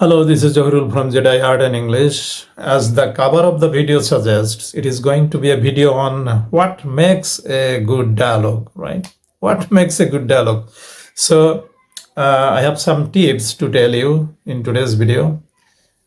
Hello, this is Johurul from Jedi Art and English. As the cover of the video suggests, it is going to be a video on what makes a good dialogue, right? What makes a good dialogue? So, I have some tips to tell you in today's video.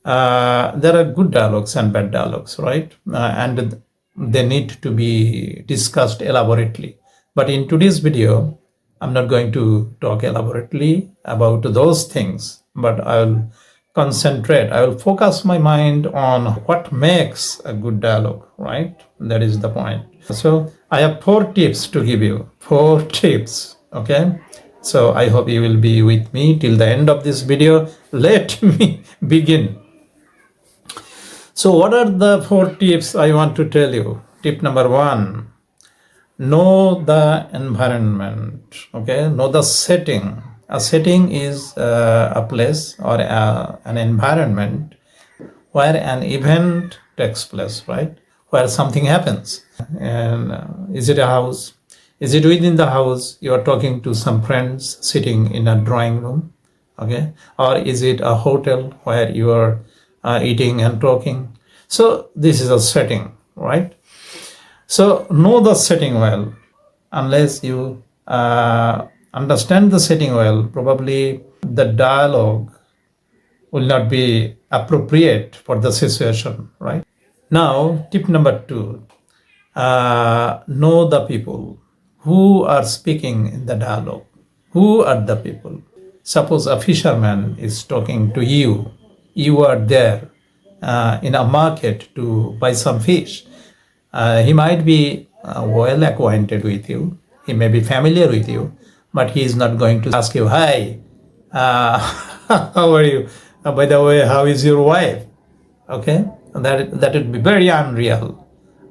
There are good dialogues and bad dialogues, right? And they need to be discussed elaborately. But in today's video, I'm not going to talk elaborately about those things, but I will focus my mind on what makes a good dialogue, right? That is the point. So I have 4 tips to give you. 4 tips, okay? So I hope you will be with me till the end of this video. Let me begin. So what are the 4 tips I want to tell you? Tip number 1, know the environment, okay? Know the setting. A setting is a place or an environment where an event takes place, right? Where something happens. And is it a house? Is it within the house? You are talking to some friends sitting in a drawing room, okay? Or is it a hotel where you are eating and talking? So this is a setting, right? So know the setting well. Unless you understand the setting well, probably the dialogue will not be appropriate for the situation, right? Now, tip number 2, know the people who are speaking in the dialogue. Who are the people? Suppose a fisherman is talking to you. You are there in a market to buy some fish. He might be well acquainted with you. He may be familiar with you, but he is not going to ask you, "Hi, how are you? By the way, how is your wife?" Okay, that would be very unreal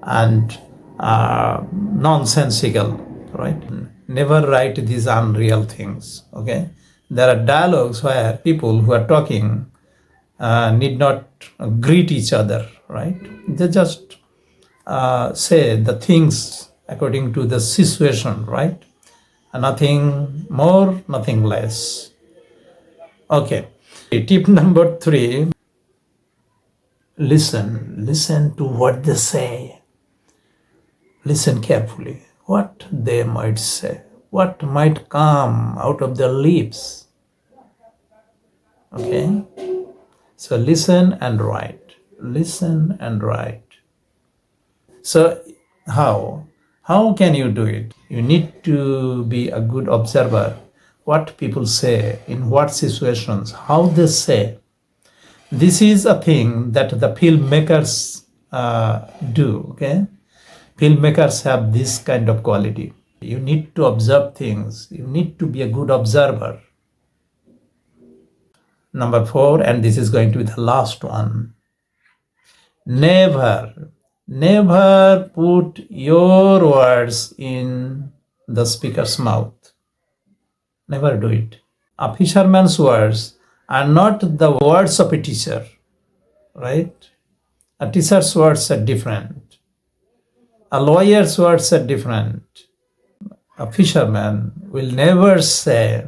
and nonsensical, right? Never write these unreal things. Okay, there are dialogues where people who are talking need not greet each other, right? They just say the things according to the situation, right? Nothing more, nothing less. Okay. Tip number 3, listen to what they say. Listen carefully what they might say, what might come out of their lips. Okay? So listen and write. Listen and write. So how can you do it? You need to be a good observer. What people say, in what situations, how they say. This is a thing that the filmmakers do, okay? Filmmakers have this kind of quality. You need to observe things. You need to be a good observer. Number 4, and this is going to be the last one. Never put your words in the speaker's mouth. Never do it. A fisherman's words are not the words of a teacher, right? A teacher's words are different. A lawyer's words are different. A fisherman will never say,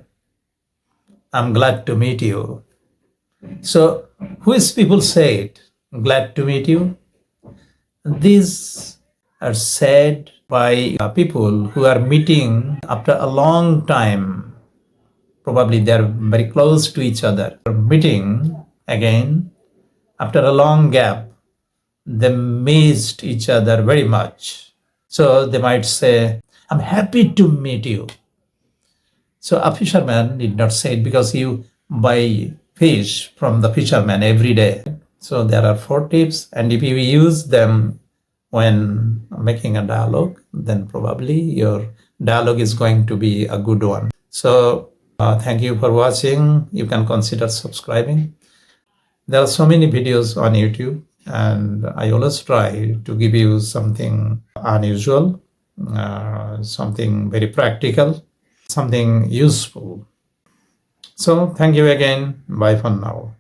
"I'm glad to meet you." So, which people say it? "Glad to meet you"? These are said by people who are meeting after a long time. Probably they are very close to each other. Meeting again after a long gap. They missed each other very much. So they might say, "I'm happy to meet you." So a fisherman did not say it because you buy fish from the fisherman every day. So there are 4 tips, and if you use them when making a dialogue, then probably your dialogue is going to be a good one. So thank you for watching. You can consider subscribing. There are so many videos on YouTube, and I always try to give you something unusual, something very practical, something useful. So thank you again. Bye for now.